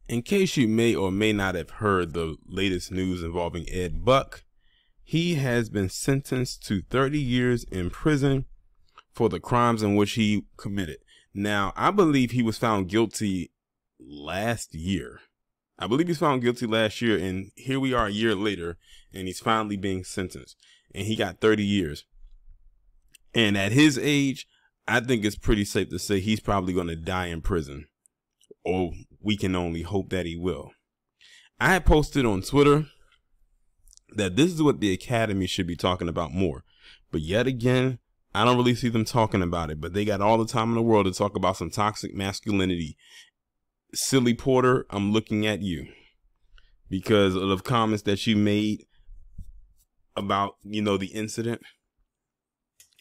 In case you may or may not have heard the latest news involving Ed Buck, he has been sentenced to 30 years in prison for the crimes in which he committed. Now, I believe he was found guilty last year. I believe he's found guilty last year, and here we are a year later, and he's finally being sentenced. And he got 30 years. And at his age, I think it's pretty safe to say he's probably going to die in prison. Or we can only hope that he will. I had posted on Twitter that this is what the Academy should be talking about more. But yet again, I don't really see them talking about it. But they got all the time in the world to talk about some toxic masculinity. Silly Porter, I'm looking at you. Because of the comments that you made about, the incident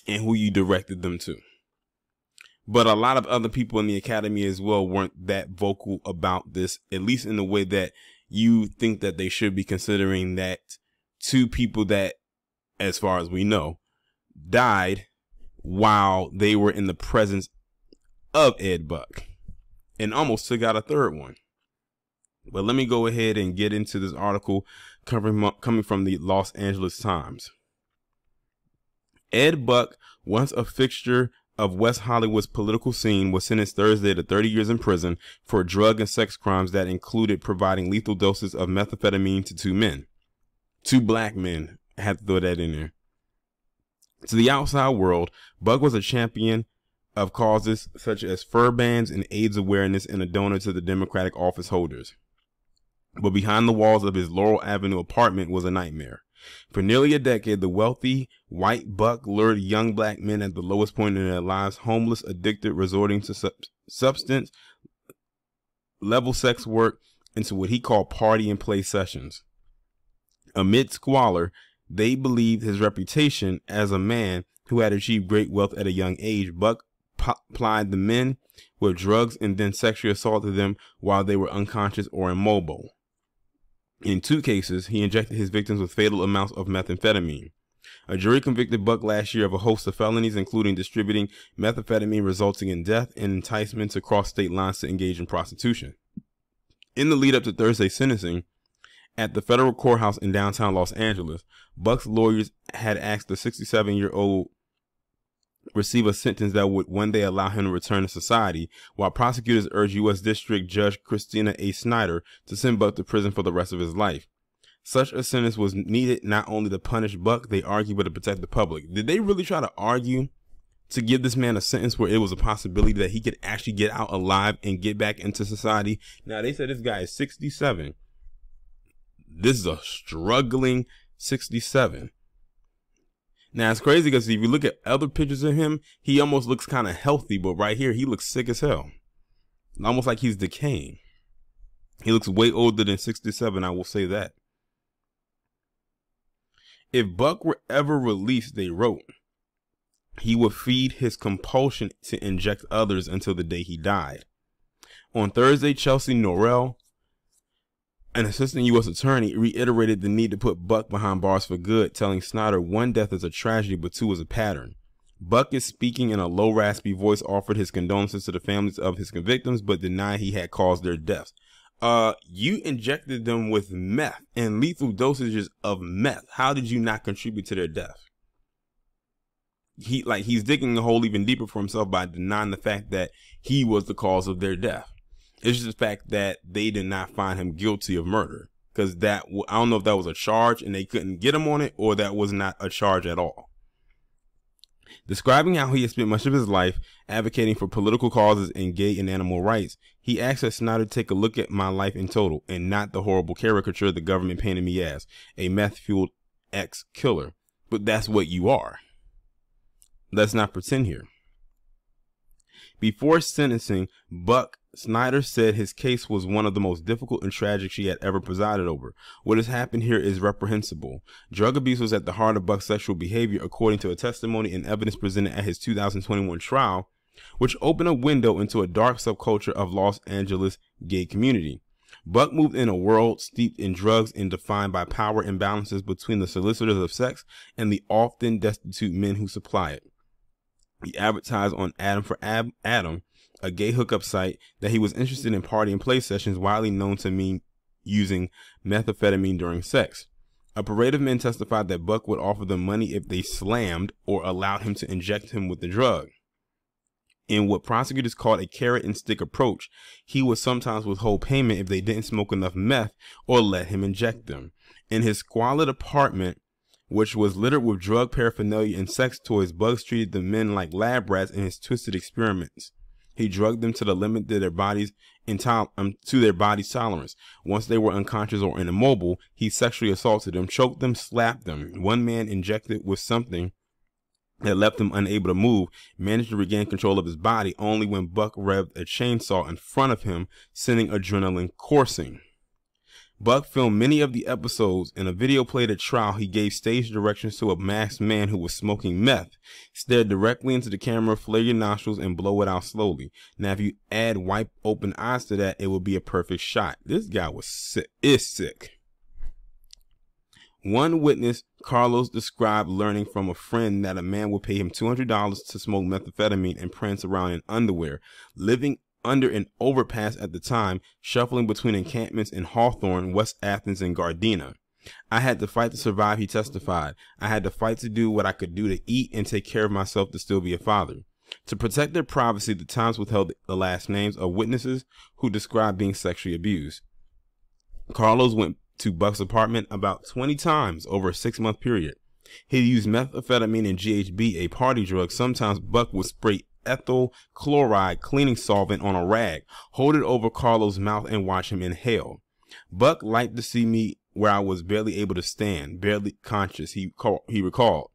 and who you directed them to. But a lot of other people in the Academy as well weren't that vocal about this, at least in the way that you think that they should be, considering that two people that, as far as we know, died while they were in the presence of Ed Buck and almost took out a third one. But let me go ahead and get into this article coming from the Los Angeles Times. Ed Buck, once a fixture of West Hollywood's political scene, was sentenced Thursday to 30 years in prison for drug and sex crimes that included providing lethal doses of methamphetamine to two black men. I have to throw that in there. To the outside world, Buck was a champion of causes such as fur bans and AIDS awareness, and a donor to the Democratic office holders. But behind the walls of his Laurel Avenue apartment was a nightmare. For nearly a decade, the wealthy white Buck lured young black men at the lowest point in their lives, homeless, addicted, resorting to substance level sex work, into what he called party and play sessions. Amid squalor, they believed his reputation as a man who had achieved great wealth at a young age. Buck plied the men with drugs and then sexually assaulted them while they were unconscious or immobile. In 2 cases, he injected his victims with fatal amounts of methamphetamine. A jury convicted Buck last year of a host of felonies, including distributing methamphetamine resulting in death and enticement to cross state lines to engage in prostitution. In the lead up to Thursday's sentencing at the federal courthouse in downtown Los Angeles, Buck's lawyers had asked the 67-year-old receive a sentence that would one day allow him to return to society, while prosecutors urged U.S. District Judge Christina A. Snyder to send Buck to prison for the rest of his life. Such a sentence was needed not only to punish Buck, they argued, but to protect the public. Did they really try to argue to give this man a sentence where it was a possibility that he could actually get out alive and get back into society? Now, they said this guy is 67. This is a struggling 67. Now, it's crazy because if you look at other pictures of him, he almost looks kind of healthy, but right here, he looks sick as hell. Almost like he's decaying. He looks way older than 67, I will say that. If Buck were ever released, they wrote, he would feed his compulsion to inject others until the day he died. On Thursday, Chelsea Norrell, an assistant U.S. attorney, reiterated the need to put Buck behind bars for good, telling Snyder 1 death is a tragedy, but 2 is a pattern. Buck, is speaking in a low, raspy voice, offered his condolences to the families of his victims, but denied he had caused their deaths. You injected them with meth and lethal dosages of meth. How did you not contribute to their death? He's digging a hole even deeper for himself by denying the fact that he was the cause of their death. It's just the fact that they did not find him guilty of murder, because I don't know if that was a charge and they couldn't get him on it, or that was not a charge at all. Describing how he had spent much of his life advocating for political causes and gay and animal rights, he asked that Snyder take a look at my life in total and not the horrible caricature the government painted me as, a meth-fueled ex-killer. But that's what you are. Let's not pretend here. Before sentencing Buck, Snyder said his case was one of the most difficult and tragic she had ever presided over. What has happened here is reprehensible. Drug abuse was at the heart of Buck's sexual behavior, according to a testimony and evidence presented at his 2021 trial, which opened a window into a dark subculture of Los Angeles gay community. Buck moved in a world steeped in drugs and defined by power imbalances between the solicitors of sex and the often destitute men who supply it. He advertised on Adam for Adam, a gay hookup site, that he was interested in party and play sessions, widely known to mean using methamphetamine during sex. A parade of men testified that Buck would offer them money if they slammed or allowed him to inject him with the drug. In what prosecutors called a carrot and stick approach, he would sometimes withhold payment if they didn't smoke enough meth or let him inject them. In his squalid apartment, which was littered with drug paraphernalia and sex toys, Buck treated the men like lab rats in his twisted experiments. He drugged them to the limit of their bodies' tolerance. Once they were unconscious or immobile, he sexually assaulted them, choked them, slapped them. One man, injected with something that left him unable to move, managed to regain control of his body only when Buck revved a chainsaw in front of him, sending adrenaline coursing. Buck filmed many of the episodes. In a video played at trial, he gave stage directions to a masked man who was smoking meth. Stare directly into the camera, flare your nostrils, and blow it out slowly. Now, if you add wipe open eyes to that, it would be a perfect shot. This guy was sick. Is sick. One witness, Carlos, described learning from a friend that a man would pay him $200 to smoke methamphetamine and prance around in underwear, living under an overpass at the time, shuffling between encampments in Hawthorne, West Athens, and Gardena. I had to fight to survive, he testified. I had to fight to do what I could do to eat and take care of myself to still be a father. To protect their privacy, the Times withheld the last names of witnesses who described being sexually abused. Carlos went to Buck's apartment about 20 times over a 6-month period. He used methamphetamine and GHB, a party drug. Sometimes Buck would spray ethyl chloride cleaning solvent on a rag, hold it over Carlos' mouth, and watch him inhale. Buck liked to see me where I was barely able to stand, barely conscious, he recalled.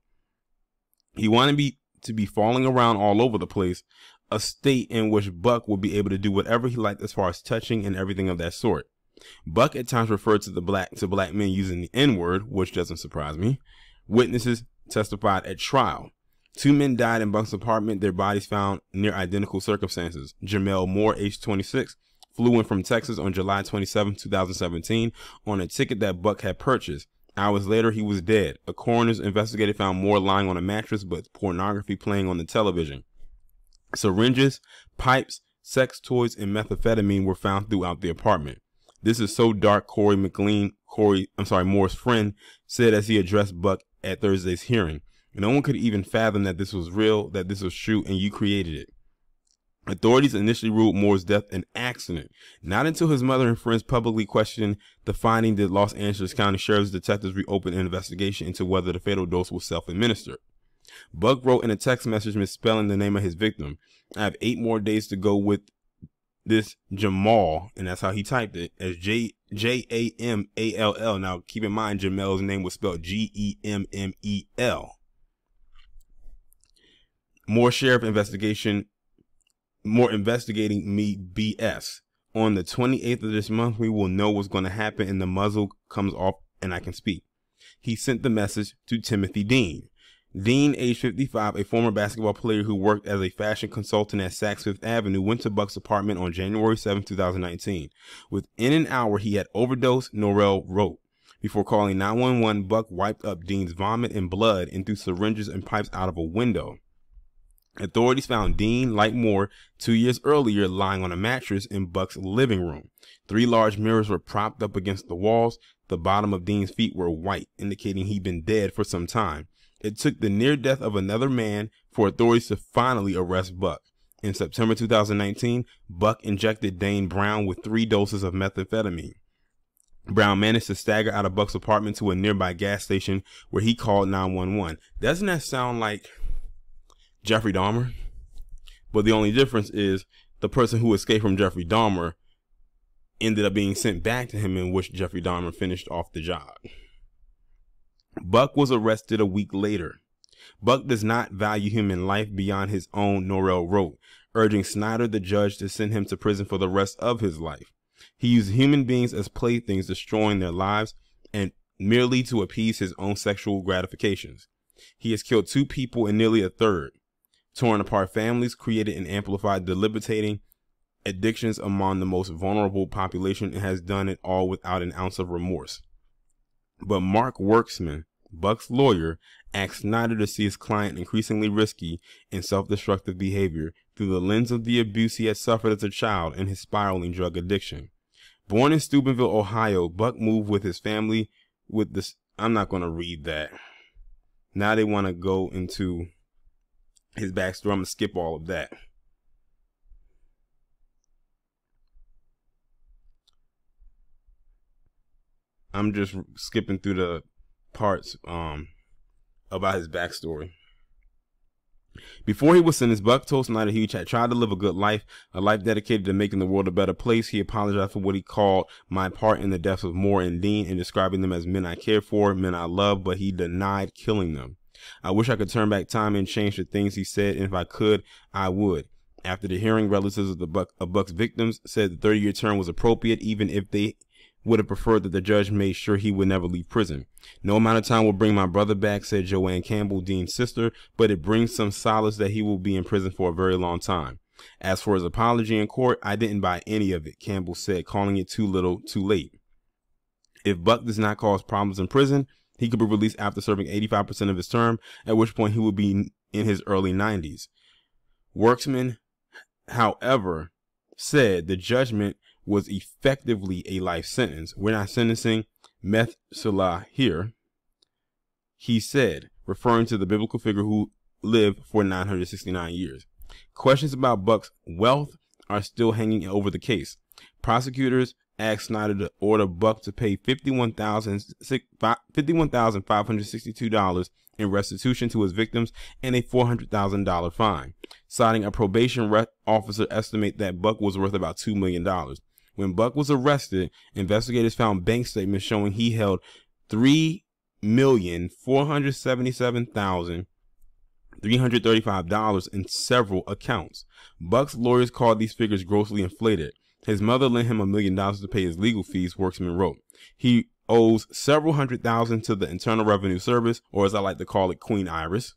He wanted me to be falling around all over the place, a state in which Buck would be able to do whatever he liked as far as touching and everything of that sort. Buck at times referred to black men using the N-word, which doesn't surprise me. Witnesses testified at trial. 2 men died in Buck's apartment, their bodies found near identical circumstances. Gemmel Moore, age 26, flew in from Texas on July 27, 2017, on a ticket that Buck had purchased. Hours later, he was dead. A coroner's investigator found Moore lying on a mattress, but pornography playing on the television. Syringes, pipes, sex toys, and methamphetamine were found throughout the apartment. "This is so dark," Moore's friend said as he addressed Buck at Thursday's hearing. "No one could even fathom that this was real, that this was true, and you created it." Authorities initially ruled Moore's death an accident. Not until his mother and friends publicly questioned the finding did Los Angeles County Sheriff's detectives reopen an investigation into whether the fatal dose was self-administered. Buck wrote in a text message misspelling the name of his victim. "I have 8 more days to go with this Gemmel," and that's how he typed it, as Jammall. Now, keep in mind, Gemmel's name was spelled Gemmel. More investigating me BS. "On the 28th of this month, we will know what's going to happen and the muzzle comes off and I can speak." He sent the message to Timothy Dean. Dean, age 55, a former basketball player who worked as a fashion consultant at Saks Fifth Avenue, went to Buck's apartment on January 7, 2019. Within an hour, he had overdosed, Norrell wrote. Before calling 911, Buck wiped up Dean's vomit and blood and threw syringes and pipes out of a window. Authorities found Dean, like Moore, 2 years earlier, lying on a mattress in Buck's living room. 3 large mirrors were propped up against the walls. The bottom of Dean's feet were white, indicating he'd been dead for some time. It took the near death of another man for authorities to finally arrest Buck. In September 2019, Buck injected Dane Brown with 3 doses of methamphetamine. Brown managed to stagger out of Buck's apartment to a nearby gas station where he called 911. Doesn't that sound like Jeffrey Dahmer? But the only difference is the person who escaped from Jeffrey Dahmer ended up being sent back to him, in which Jeffrey Dahmer finished off the job. Buck was arrested a week later. Buck does not value human life beyond his own, Norrell wrote, urging Snyder, the judge, to send him to prison for the rest of his life. He used human beings as playthings, destroying their lives and merely to appease his own sexual gratifications. He has killed 2 people and nearly a third, torn apart families, created and amplified debilitating addictions among the most vulnerable population, and has done it all without an ounce of remorse. But Mark Worksman, Buck's lawyer asked Snyder to see his client increasingly risky and self-destructive behavior through the lens of the abuse he had suffered as a child and his spiraling drug addiction. Born in Steubenville, Ohio, Buck moved with his family with this. I'm not going to read that. Now they want to go into his backstory. I'm going to skip all of that. I'm just skipping through the parts about his backstory. Before he was sentenced, Buck told Snyder he had tried to live a good life, a life dedicated to making the world a better place. He apologized for what he called my part in the deaths of Moore and Dean and describing them as men I cared for, men I loved, but he denied killing them. I wish I could turn back time and change the things he said, and if I could, I would. After the hearing, relatives of Buck's victims said the 30-year term was appropriate, even if they would have preferred that the judge made sure he would never leave prison. No amount of time will bring my brother back, said Joanne Campbell, Dean's sister, but it brings some solace that he will be in prison for a very long time. As for his apology in court, I didn't buy any of it, Campbell said, calling it too little, too late. If Buck does not cause problems in prison, he could be released after serving 85% of his term, at which point he would be in his early 90s. Worksman, however, said the judgment was effectively a life sentence. We're not sentencing Methuselah here, he said, referring to the biblical figure who lived for 969 years. Questions about Buck's wealth are still hanging over the case. Prosecutors asked Snyder to order Buck to pay $51,562 in restitution to his victims and a $400,000 fine, citing a probation officer estimate that Buck was worth about $2 million. When Buck was arrested, investigators found bank statements showing he held $3,477,335 in several accounts. Buck's lawyers called these figures grossly inflated. His mother lent him $1 million to pay his legal fees, Worksman wrote. He owes several $100,000 to the Internal Revenue Service, or as I like to call it, Queen Iris,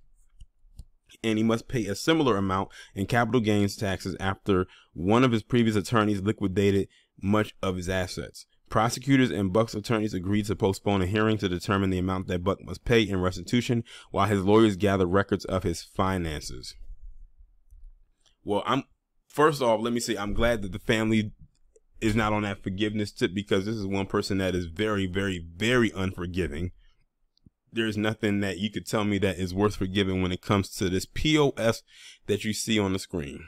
and he must pay a similar amount in capital gains taxes after one of his previous attorneys liquidated much of his assets. Prosecutors and Buck's attorneys agreed to postpone a hearing to determine the amount that Buck must pay in restitution while his lawyers gather records of his finances. Well, first off, let me say I'm glad that the family is not on that forgiveness tip, because this is one person that is very, very, very unforgiving. There's nothing that you could tell me that is worth forgiving when it comes to this POS that you see on the screen.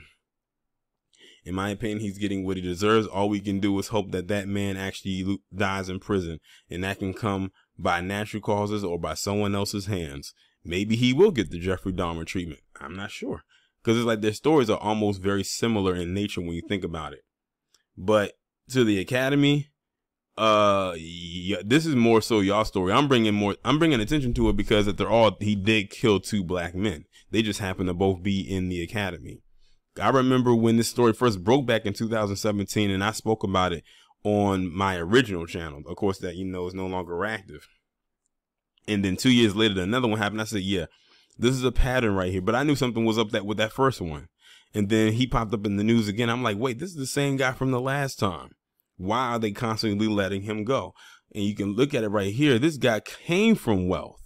In my opinion, he's getting what he deserves. All we can do is hope that that man actually dies in prison, and that can come by natural causes or by someone else's hands. Maybe he will get the Jeffrey Dahmer treatment. I'm not sure, because it's like their stories are almost very similar in nature when you think about it. But to the Academy, yeah, this is more so y'all's story. I'm bringing attention to it because he did kill two black men. They just happen to both be in the Academy. I remember when this story first broke back in 2017, and I spoke about it on my original channel, of course, that, is no longer active. And then 2 years later, another one happened. I said, yeah, this is a pattern right here. But I knew something was up with that first one. And then he popped up in the news again. I'm like, wait, this is the same guy from the last time. Why are they constantly letting him go? And you can look at it right here. This guy came from wealth.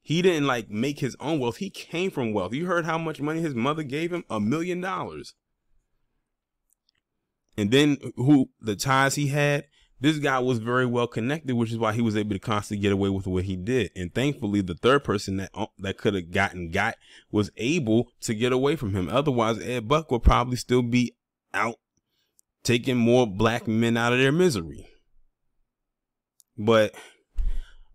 He didn't make his own wealth. He came from wealth. You heard how much money his mother gave him? $1 million. And then the ties he had, this guy was very well connected, which is why he was able to constantly get away with what he did. And thankfully, the third person that could have got was able to get away from him. Otherwise, Ed Buck would probably still be out taking more black men out of their misery. But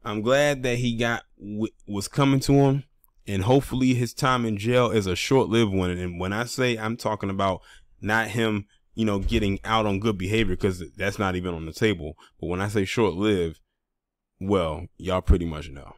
I'm glad that he got what was coming to him, and hopefully his time in jail is a short-lived one. And when I say, I'm talking about not him, getting out on good behavior, because that's not even on the table. But when I say short-lived, well, y'all pretty much know.